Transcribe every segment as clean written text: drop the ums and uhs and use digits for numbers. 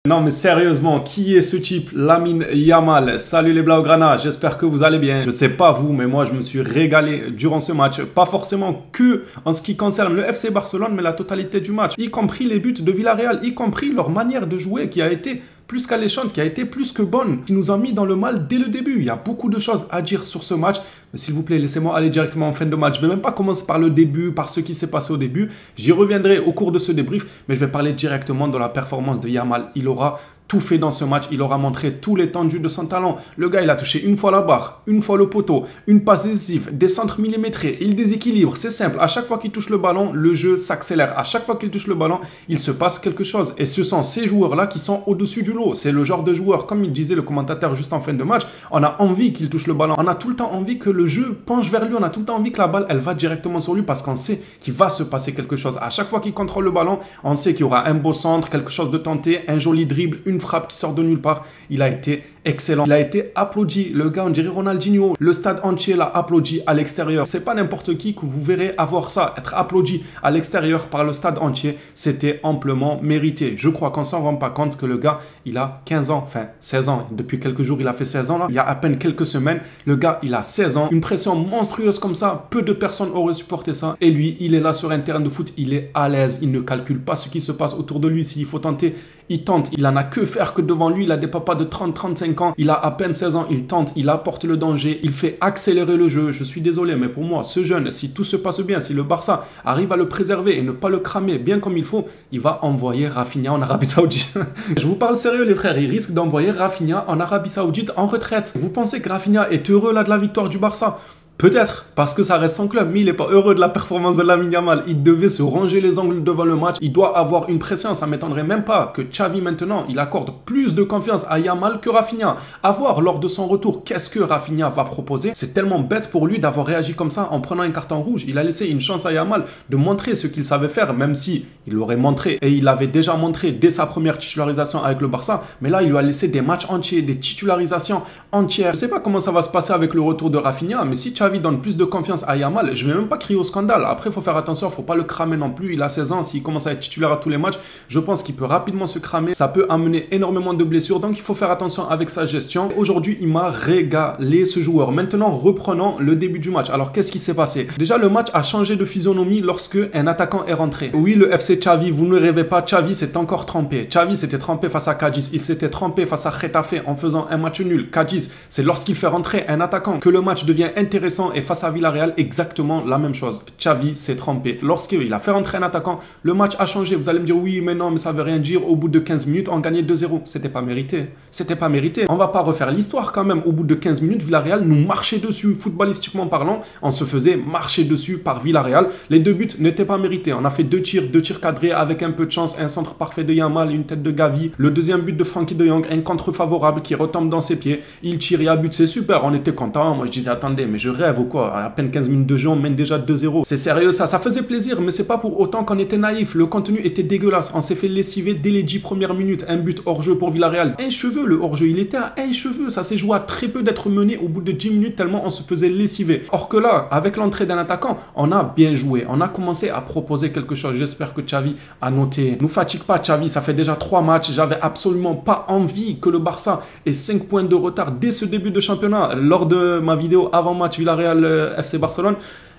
Non mais sérieusement, qui est ce type? Lamine Yamal. Salut les Blaugrana, j'espère que vous allez bien. Je sais pas vous, mais moi je me suis régalé durant ce match. Pas forcément que en ce qui concerne le FC Barcelone, mais la totalité du match. Y compris les buts de Villarreal, y compris leur manière de jouer qui a été plus qu'alléchante, qui a été plus que bonne, qui nous a mis dans le mal dès le début. Il y a beaucoup de choses à dire sur ce match, mais s'il vous plaît, laissez-moi aller directement en fin de match. Je ne vais même pas commencer par le début, par ce qui s'est passé au début. J'y reviendrai au cours de ce débrief, mais je vais parler directement de la performance de Yamal. Il aura tout fait dans ce match, il aura montré tout l'étendue de son talent. Le gars, il a touché une fois la barre, une fois le poteau, une passe décisive, des centres millimétrés, il déséquilibre, c'est simple. À chaque fois qu'il touche le ballon, le jeu s'accélère. À chaque fois qu'il touche le ballon, il se passe quelque chose. Et ce sont ces joueurs-là qui sont au-dessus du lot. C'est le genre de joueur, comme il disait le commentateur juste en fin de match, on a envie qu'il touche le ballon. On a tout le temps envie que le jeu penche vers lui. On a tout le temps envie que la balle, elle va directement sur lui parce qu'on sait qu'il va se passer quelque chose. À chaque fois qu'il contrôle le ballon, on sait qu'il y aura un beau centre, quelque chose de tenté, un joli dribble, une frappe qui sort de nulle part. Il a été excellent. Il a été applaudi. Le gars, on dirait Ronaldinho. Le stade entier l'a applaudi à l'extérieur. C'est pas n'importe qui que vous verrez avoir ça, être applaudi à l'extérieur par le stade entier. C'était amplement mérité. Je crois qu'on s'en rend pas compte que le gars, il a 15 ans, enfin 16 ans. Depuis quelques jours, il a fait 16 ans là. Il y a à peine quelques semaines, le gars, il a 16 ans. Une pression monstrueuse comme ça, peu de personnes auraient supporté ça. Et lui, il est là sur un terrain de foot, il est à l'aise. Il ne calcule pas ce qui se passe autour de lui. S'il faut tenter, il tente. Il en a que faire que devant lui. Il a des papas de 30-35 ans. Il a à peine 16 ans. Il tente. Il apporte le danger. Il fait accélérer le jeu. Je suis désolé, mais pour moi, ce jeune, si tout se passe bien, si le Barça arrive à le préserver et ne pas le cramer bien comme il faut, il va envoyer Rafinha en Arabie Saoudite. Je vous parle sérieux, les frères. Il risque d'envoyer Rafinha en Arabie Saoudite en retraite. Vous pensez que Rafinha est heureux là de la victoire du Barça? Peut-être, parce que ça reste son club, mais il n'est pas heureux de la performance de Lamine Yamal. Il devait se ranger les angles devant le match. Il doit avoir une pression. Ça ne m'étonnerait même pas que Xavi, maintenant, il accorde plus de confiance à Yamal que Rafinha. À voir, lors de son retour, qu'est-ce que Rafinha va proposer? C'est tellement bête pour lui d'avoir réagi comme ça en prenant un carton rouge. Il a laissé une chance à Yamal de montrer ce qu'il savait faire, même si il l'aurait montré. Et il l'avait déjà montré dès sa première titularisation avec le Barça. Mais là, il lui a laissé des matchs entiers, des titularisations entières. Je ne sais pas comment ça va se passer avec le retour de Rafinha, mais si Xavi donne plus de confiance à Yamal, je ne vais même pas crier au scandale. Après, il faut faire attention, il ne faut pas le cramer non plus. Il a 16 ans, s'il commence à être titulaire à tous les matchs, je pense qu'il peut rapidement se cramer. Ça peut amener énormément de blessures, donc il faut faire attention avec sa gestion. Aujourd'hui, il m'a régalé ce joueur. Maintenant, reprenons le début du match. Alors, qu'est-ce qui s'est passé? Déjà, le match a changé de physionomie lorsque un attaquant est rentré. Oui, le FC Xavi, vous ne rêvez pas, Xavi s'est encore trompé. Xavi s'était trompé face à Cadiz, il s'était trompé face à Getafe en faisant un match nul. Cadiz, c'est lorsqu'il fait rentrer un attaquant que le match devient intéressant, et face à Villarreal, exactement la même chose. Xavi s'est trompé. Lorsqu'il a fait rentrer un attaquant, le match a changé. Vous allez me dire, oui, mais non, mais ça veut rien dire. Au bout de 15 minutes, on gagnait 2-0. C'était pas mérité. C'était pas mérité. On va pas refaire l'histoire quand même. Au bout de 15 minutes, Villarreal nous marchait dessus. Footballistiquement parlant, on se faisait marcher dessus par Villarreal. Les deux buts n'étaient pas mérités. On a fait deux tirs cadrés avec un peu de chance. Un centre parfait de Yamal, une tête de Gavi. Le deuxième but de Frenkie de Jong, un contre favorable qui retombe dans ses pieds. Il tire, il y a but, c'est super. On était contents. Moi, je disais, attendez, mais je rêve ou quoi? À peine 15 minutes de jeu, on mène déjà 2-0. C'est sérieux ça, ça faisait plaisir, mais c'est pas pour autant qu'on était naïf. Le contenu était dégueulasse. On s'est fait lessiver dès les 10 premières minutes. Un but hors jeu pour Villarreal. Un cheveu, le hors jeu, il était à un cheveu. Ça s'est joué à très peu d'être mené au bout de 10 minutes tellement on se faisait lessiver. Or que là, avec l'entrée d'un attaquant, on a bien joué. On a commencé à proposer quelque chose. J'espère que Xavi a noté. Nous fatigue pas Xavi, ça fait déjà 3 matchs. J'avais absolument pas envie que le Barça ait 5 points de retard dès ce début de championnat. Lors de ma vidéo avant match Villarreal FC Barcelone,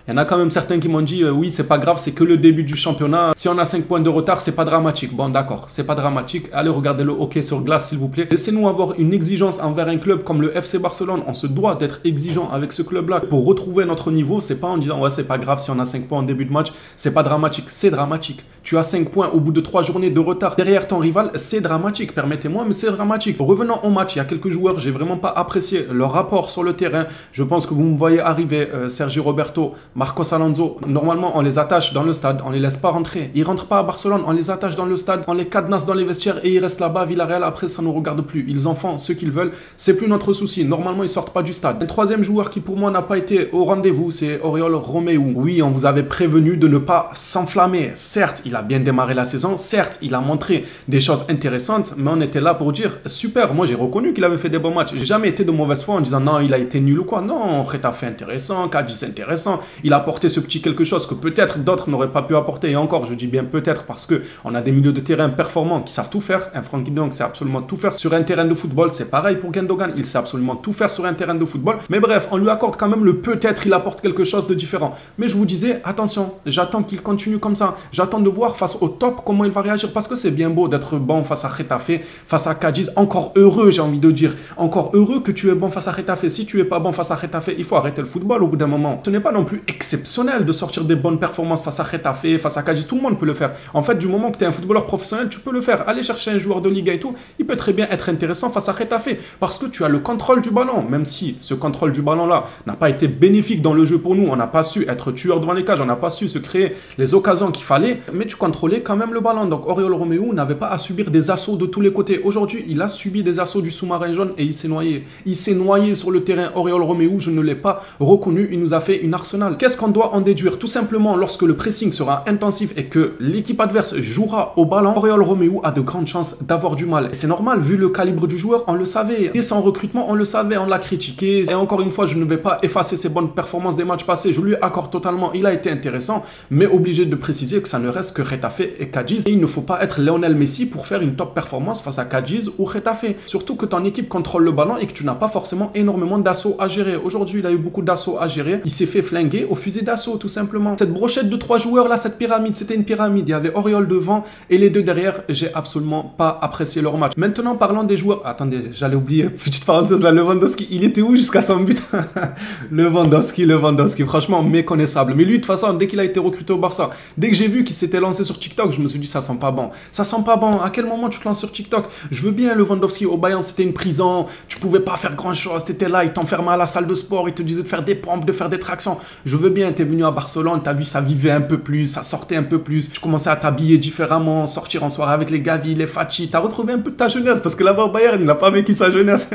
il y en a quand même certains qui m'ont dit oui, c'est pas grave, c'est que le début du championnat. Si on a 5 points de retard, c'est pas dramatique. Bon, d'accord, c'est pas dramatique. Allez regarder le hockey sur glace, s'il vous plaît. Laissez-nous avoir une exigence envers un club comme le FC Barcelone. On se doit d'être exigeant avec ce club-là pour retrouver notre niveau. C'est pas en disant ouais, c'est pas grave si on a 5 points en début de match, c'est pas dramatique. C'est dramatique. Tu as 5 points au bout de 3 journées de retard derrière ton rival, c'est dramatique. Permettez-moi, mais c'est dramatique. Revenons au match. Il y a quelques joueurs, j'ai vraiment pas apprécié leur rapport sur le terrain. Je pense que vous me voyez arriver, Sergio Roberto, Marcos Alonso. Normalement, on les attache dans le stade, on les laisse pas rentrer. Ils rentrent pas à Barcelone, on les attache dans le stade, on les cadenasse dans les vestiaires et ils restent là-bas. Villarreal, après, ça nous regarde plus. Ils en font ce qu'ils veulent. C'est plus notre souci. Normalement, ils sortent pas du stade. Un troisième joueur qui, pour moi, n'a pas été au rendez-vous, c'est Oriol Romeu. Oui, on vous avait prévenu de ne pas s'enflammer. Certes, il a bien démarré la saison. Certes, il a montré des choses intéressantes, mais on était là pour dire super. Moi, j'ai reconnu qu'il avait fait des bons matchs. J'ai jamais été de mauvaise foi en disant non, il a été nul ou quoi. Non, Getafe intéressant, Cadiz intéressant. Il a apporté ce petit quelque chose que peut-être d'autres n'auraient pas pu apporter. Et encore, je dis bien peut-être parce qu'on a des milieux de terrain performants qui savent tout faire. Un Frenkie de Jong sait absolument tout faire sur un terrain de football. C'est pareil pour Gundogan. Il sait absolument tout faire sur un terrain de football. Mais bref, on lui accorde quand même le peut-être, il apporte quelque chose de différent. Mais je vous disais, attention, j'attends qu'il continue comme ça. J'attends de voir face au top comment il va réagir. Parce que c'est bien beau d'être bon face à Getafe, face à Cadiz. Encore heureux, j'ai envie de dire. Encore heureux que tu es bon face à Getafe. Si tu es pas bon face à Getafe, il faut arrêter le football au bout d'un moment. Ce n'est pas non plus exceptionnel de sortir des bonnes performances face à Getafe, face à Cadiz. Tout le monde peut le faire. En fait, du moment que tu es un footballeur professionnel, tu peux le faire. Aller chercher un joueur de Liga et tout, il peut très bien être intéressant face à Getafe. Parce que tu as le contrôle du ballon. Même si ce contrôle du ballon-là n'a pas été bénéfique dans le jeu pour nous. On n'a pas su être tueur devant les cages. On n'a pas su se créer les occasions qu'il fallait. Mais tu contrôlais quand même le ballon. Donc Oriol Romeu n'avait pas à subir des assauts de tous les côtés. Aujourd'hui, il a subi des assauts du sous-marin jaune et il s'est noyé. Il s'est noyé sur le terrain. Oriol Romeu, je ne l'ai pas reconnu. Il nous a fait une Arsenal. Qu'est-ce qu'on doit en déduire? Tout simplement, lorsque le pressing sera intensif et que l'équipe adverse jouera au ballon, Oriol Romeu a de grandes chances d'avoir du mal. C'est normal, vu le calibre du joueur, on le savait. Et son recrutement, on le savait, on l'a critiqué. Et encore une fois, je ne vais pas effacer ses bonnes performances des matchs passés. Je lui accorde totalement. Il a été intéressant, mais obligé de préciser que ça ne reste que Getafe et Cadiz. Et il ne faut pas être Lionel Messi pour faire une top performance face à Cadiz ou Getafe. Surtout que ton équipe contrôle le ballon et que tu n'as pas forcément énormément d'assauts à gérer. Aujourd'hui, il a eu beaucoup d'assauts à gérer. Il s'est fait flinguer au fusil d'assaut, tout simplement. Cette brochette de 3 joueurs là, cette pyramide, c'était une pyramide. Il y avait Oriol devant et les deux derrière. J'ai absolument pas apprécié leur match. Maintenant, parlant des joueurs. Attendez, j'allais oublier. Petite parenthèse là, Lewandowski, il était où jusqu'à son but? Lewandowski, franchement méconnaissable. Mais lui, de toute façon, dès qu'il a été recruté au Barça, dès que j'ai vu qu'il s'était lancé sur TikTok, je me suis dit, ça sent pas bon. Ça sent pas bon. À quel moment tu te lances sur TikTok? Je veux bien Lewandowski au Bayern, c'était une prison. Tu pouvais pas faire grand chose. T'étais là, il t'enfermait à la salle de sport, il te disait de faire des pompes, de faire des tractions. Je veux bien, t'es venu à Barcelone, t'as vu, ça vivait un peu plus, ça sortait un peu plus. Tu commençais à t'habiller différemment, sortir en soirée avec les Gavi, les Facci. T'as retrouvé un peu de ta jeunesse parce que là-bas au Bayern, il n'a pas vécu sa jeunesse.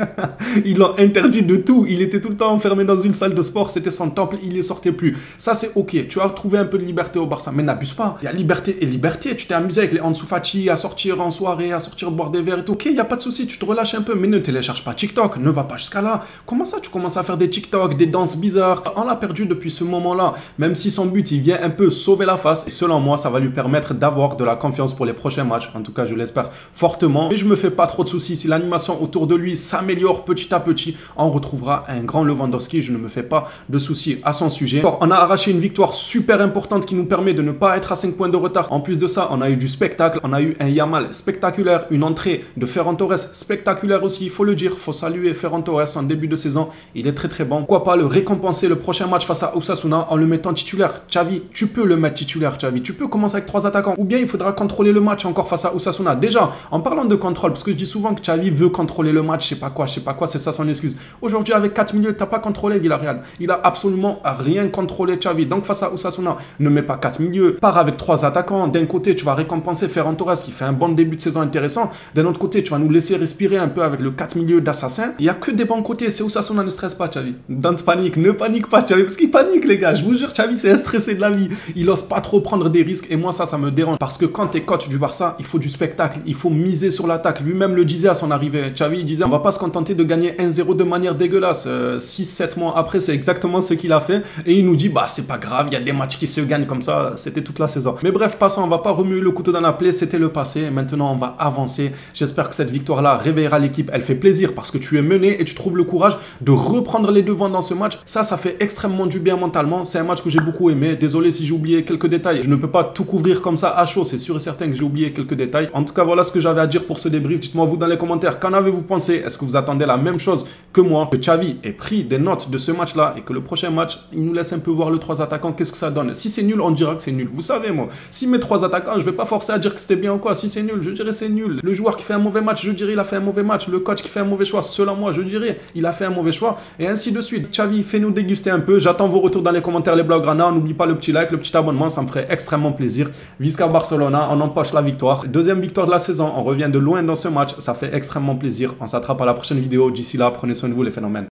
Ils l'ont interdit de tout. Il était tout le temps enfermé dans une salle de sport, c'était son temple, il ne sortait plus. Ça, c'est ok. Tu as retrouvé un peu de liberté au Barça, mais n'abuse pas. Il y a liberté et liberté. Tu t'es amusé avec les Ansu Fati à sortir en soirée, à sortir boire des verres et tout. Ok, il n'y a pas de souci, tu te relâches un peu, mais ne télécharge pas TikTok, ne va pas jusqu'à là. Comment ça, tu commences à faire des TikTok, des danses bizarres? On l'a perdu depuis ce moment-là. Même si son but, il vient un peu sauver la face. Et selon moi, ça va lui permettre d'avoir de la confiance pour les prochains matchs. En tout cas, je l'espère fortement. Mais je me fais pas trop de soucis. Si l'animation autour de lui s'améliore petit à petit, on retrouvera un grand Lewandowski. Je ne me fais pas de soucis à son sujet. On a arraché une victoire super importante qui nous permet de ne pas être à 5 points de retard. En plus de ça, on a eu du spectacle. On a eu un Yamal spectaculaire, une entrée de Ferran Torres spectaculaire aussi. Il faut le dire, il faut saluer Ferran Torres en début de saison. Il est très très bon. Pourquoi pas le récompenser le prochain match face à Osasuna en le mettant titulaire? Xavi, tu peux le mettre titulaire, Xavi. Tu peux commencer avec 3 attaquants. Ou bien il faudra contrôler le match encore face à Osasuna. Déjà, en parlant de contrôle, parce que je dis souvent que Xavi veut contrôler le match, je sais pas quoi, c'est ça son excuse. Aujourd'hui, avec 4 milieux, t'as pas contrôlé Villarreal. Il a absolument rien contrôlé, Xavi. Donc face à Osasuna, ne mets pas 4 milieux. Pars avec 3 attaquants. D'un côté, tu vas récompenser Ferran Torres qui fait un bon début de saison intéressant. D'un autre côté, tu vas nous laisser respirer un peu avec le 4 milieux d'Assassin. Il y a que des bons côtés. C'est Osasuna, ne stresse pas, Xavi. Don't panique, ne panique pas, Xavi, parce qu'il panique, les gars. Je vous jure, Xavi, c'est un stressé de la vie. Il ose pas trop prendre des risques. Et moi, ça me dérange. Parce que quand t'es coach du Barça, il faut du spectacle. Il faut miser sur l'attaque. Lui-même le disait à son arrivée. Xavi, il disait, on va pas se contenter de gagner 1-0 de manière dégueulasse. 6-7 mois après, c'est exactement ce qu'il a fait. Et il nous dit, bah, c'est pas grave, il y a des matchs qui se gagnent comme ça. C'était toute la saison. Mais bref, passons, on va pas remuer le couteau dans la plaie. C'était le passé. Maintenant, on va avancer. J'espère que cette victoire-là réveillera l'équipe. Elle fait plaisir parce que tu es mené et tu trouves le courage de reprendre les devants dans ce match. Ça fait extrêmement du bien mentalement. C'est un match que j'ai beaucoup aimé. Désolé si j'ai oublié quelques détails. Je ne peux pas tout couvrir comme ça à chaud. C'est sûr et certain que j'ai oublié quelques détails. En tout cas, voilà ce que j'avais à dire pour ce débrief. Dites-moi vous dans les commentaires, qu'en avez-vous pensé? Est-ce que vous attendez la même chose que moi? Que Xavi ait pris des notes de ce match-là et que le prochain match, il nous laisse un peu voir le 3 attaquants. Qu'est-ce que ça donne? Si c'est nul, on dira que c'est nul. Vous savez, moi, si mes 3 attaquants, je vais pas forcer à dire que c'était bien ou quoi. Si c'est nul, je dirais c'est nul. Le joueur qui fait un mauvais match, je dirais il a fait un mauvais match. Le coach qui fait un mauvais choix, selon moi, je dirais il a fait un mauvais choix. Et ainsi de suite. Xavi, fais-nous déguster un peu. J'attends vos retours dans les commentaires, les Blaugrana. N'oublie pas le petit like, le petit abonnement, ça me ferait extrêmement plaisir. Visca Barcelona, on empoche la victoire. Deuxième victoire de la saison. On revient de loin dans ce match. Ça fait extrêmement plaisir. On s'attrape à la prochaine vidéo. D'ici là, prenez soin de vous, les phénomènes.